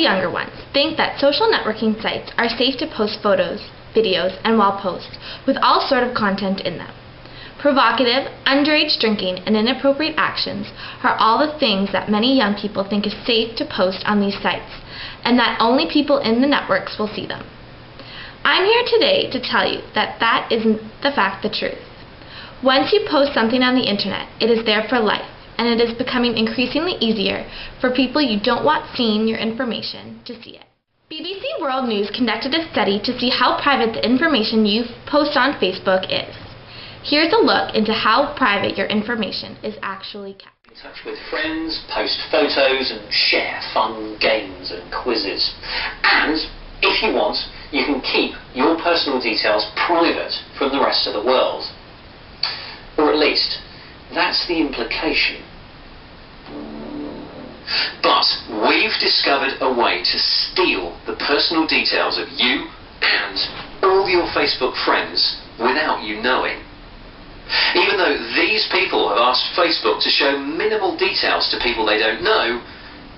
younger ones think that social networking sites are safe to post photos, videos, and wall posts with all sort of content in them. Provocative, underage drinking, and inappropriate actions are all the things that many young people think is safe to post on these sites, and that only people in the networks will see them. I'm here today to tell you that that isn't the truth. Once you post something on the internet, it is there for life, and it is becoming increasingly easier for people you don't want seeing your information to see it. BBC World News conducted a study to see how private the information you post on Facebook is. Here's a look into how private your information is actually kept. In touch with friends, post photos and share fun games and quizzes. And if you want, you can keep your personal details private from the rest of the world. Or at least, that's the implication. But we've discovered a way to steal the personal details of you and all your Facebook friends without you knowing. Even though these people have asked Facebook to show minimal details to people they don't know,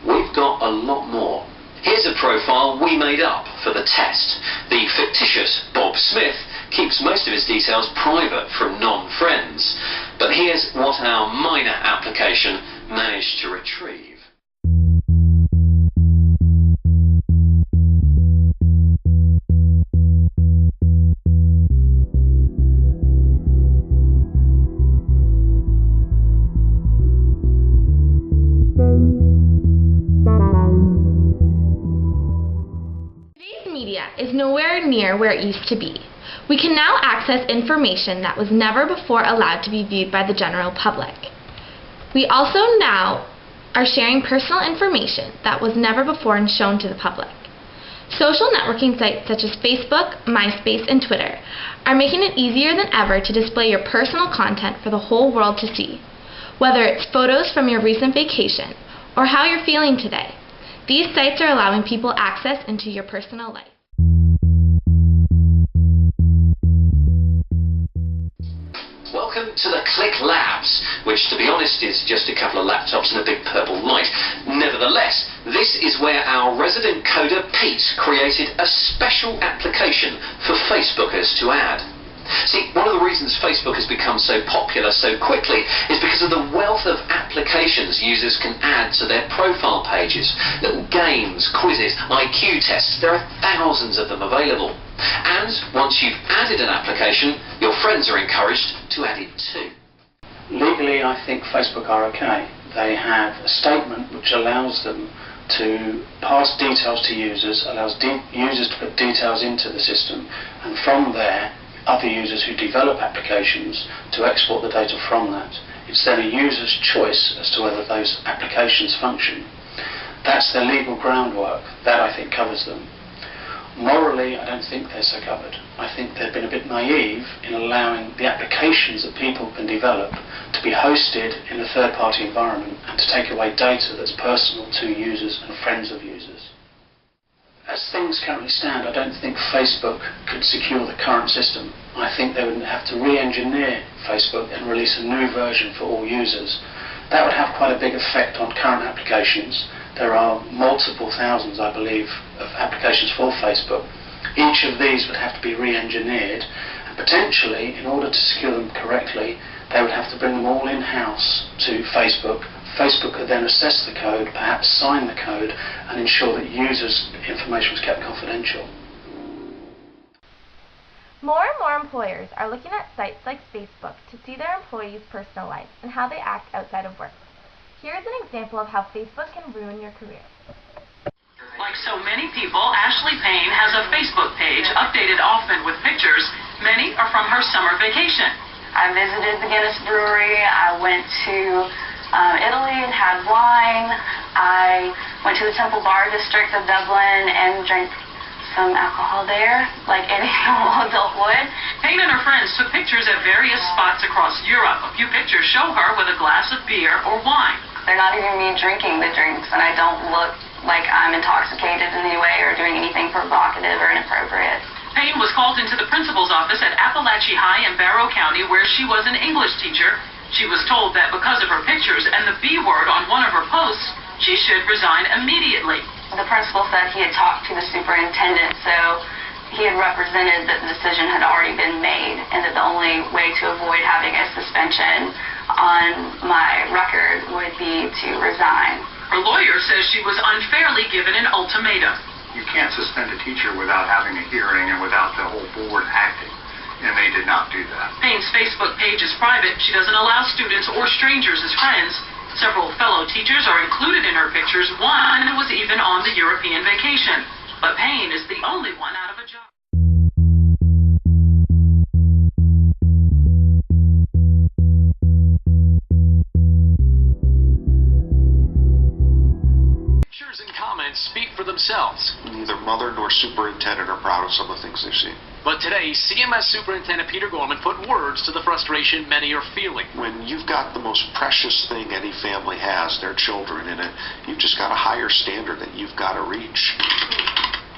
we've got a lot more. Here's a profile we made up for the test. The fictitious Bob Smith keeps most of his details private from non-friends. But here's what our minor application managed to retrieve. Media is nowhere near where it used to be. We can now access information that was never before allowed to be viewed by the general public. We also now are sharing personal information that was never before shown to the public. Social networking sites such as Facebook, MySpace, and Twitter are making it easier than ever to display your personal content for the whole world to see, whether it's photos from your recent vacation or how you're feeling today. These sites are allowing people access into your personal life. Welcome to the Click Labs, which to be honest is just a couple of laptops and a big purple light. Nevertheless, this is where our resident coder Pete created a special application for Facebookers to add. See, one of the reasons Facebook has become so popular so quickly is because of the wealth of applications users can add to their profile pages. Little games, quizzes, IQ tests, there are thousands of them available. And once you've added an application, your friends are encouraged to add it too. Legally, I think Facebook are okay. They have a statement which allows them to pass details to users, allows users to put details into the system, and from there, other users who develop applications to export the data from that. It's then a user's choice as to whether those applications function. That's their legal groundwork. That, I think, covers them. Morally, I don't think they're so covered. I think they've been a bit naive in allowing the applications that people can develop to be hosted in a third-party environment and to take away data that's personal to users and friends of users. As things currently stand, I don't think Facebook could secure the current system. I think they would have to re-engineer Facebook and release a new version for all users. That would have quite a big effect on current applications. There are multiple thousands, I believe, of applications for Facebook. Each of these would have to be re-engineered, and potentially, in order to secure them correctly, they would have to bring them all in-house to Facebook. Facebook could then assess the code, perhaps sign the code, and ensure that users' information was kept confidential. More and more employers are looking at sites like Facebook to see their employees' personal life and how they act outside of work. Here's an example of how Facebook can ruin your career. Like so many people, Ashley Payne has a Facebook page updated often with pictures. Many are from her summer vacation. I visited the Guinness Brewery. I went to Italy and had wine. I went to the Temple Bar District of Dublin and drank some alcohol there, like any normal adult would. Payne and her friends took pictures at various spots across Europe. A few pictures show her with a glass of beer or wine. They're not even me drinking the drinks, and I don't look like I'm intoxicated in any way or doing anything provocative or inappropriate. Payne was called into the principal's office at Appalachia High in Barrow County, where she was an English teacher. She was told that because of her pictures and the B word on one of her posts, she should resign immediately. The principal said he had talked to the superintendent, so he had represented that the decision had already been made and that the only way to avoid having a suspension on my record would be to resign. Her lawyer says she was unfairly given an ultimatum. You can't suspend a teacher without having a hearing and without the whole board acting, and they did not do that. Payne's Facebook page is private. She doesn't allow students or strangers as friends. Several fellow teachers are included in her pictures. One was even on the European vacation. But Payne is the only one out of a job. Pictures and comments speak for themselves. Neither mother nor superintendent are proud of some of the things they've seen. But today, CMS Superintendent Peter Gorman put words to the frustration many are feeling. When you've got the most precious thing any family has, their children in it, you've just got a higher standard that you've got to reach.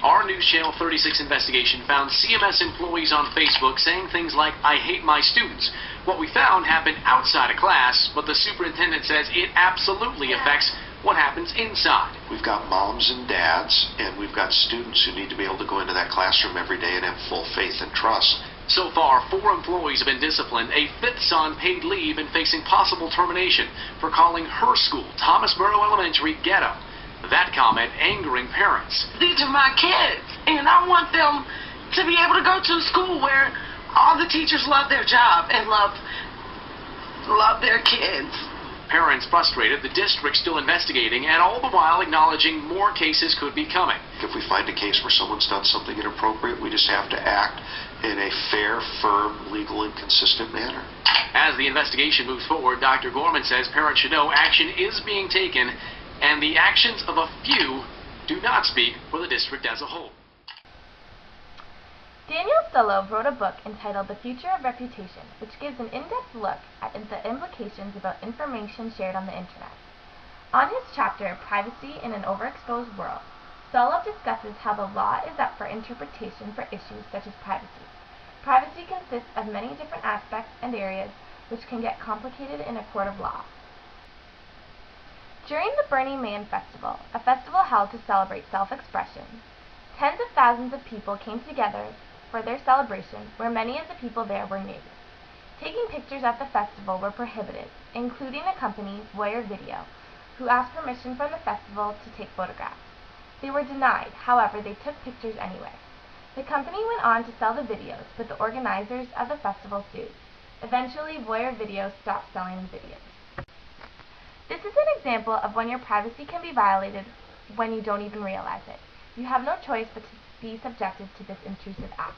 Our News Channel 36 investigation found CMS employees on Facebook saying things like, "I hate my students." What we found happened outside of class, but the superintendent says it absolutely affects what happens inside. We've got moms and dads, and we've got students who need to be able to go into that classroom every day and have full faith and trust. So far, 4 employees have been disciplined, a 5th's on paid leave and facing possible termination for calling her school, Thomasboro Elementary, ghetto. That comment angering parents. These are my kids, and I want them to be able to go to a school where all the teachers love their job and love their kids. Parents frustrated, the district still investigating, and all the while acknowledging more cases could be coming. If we find a case where someone's done something inappropriate, we just have to act in a fair, firm, legal, and consistent manner. As the investigation moves forward, Dr. Gorman says parents should know action is being taken, and the actions of a few do not speak for the district as a whole. Daniel Stullo wrote a book entitled The Future of Reputation, which gives an in-depth look at the implications about information shared on the Internet. On his chapter, Privacy in an Overexposed World, Stullo discusses how the law is up for interpretation for issues such as privacy. Privacy consists of many different aspects and areas which can get complicated in a court of law. During the Burning Man Festival, a festival held to celebrate self-expression, tens of thousands of people came together for their celebration, where many of the people there were nude. Taking pictures at the festival were prohibited, including a company, Voyeur Video, who asked permission from the festival to take photographs. They were denied, however they took pictures anyway. The company went on to sell the videos, but the organizers of the festival sued. Eventually, Voyeur Video stopped selling the videos. This is an example of when your privacy can be violated when you don't even realize it. You have no choice but to be subjected to this intrusive act.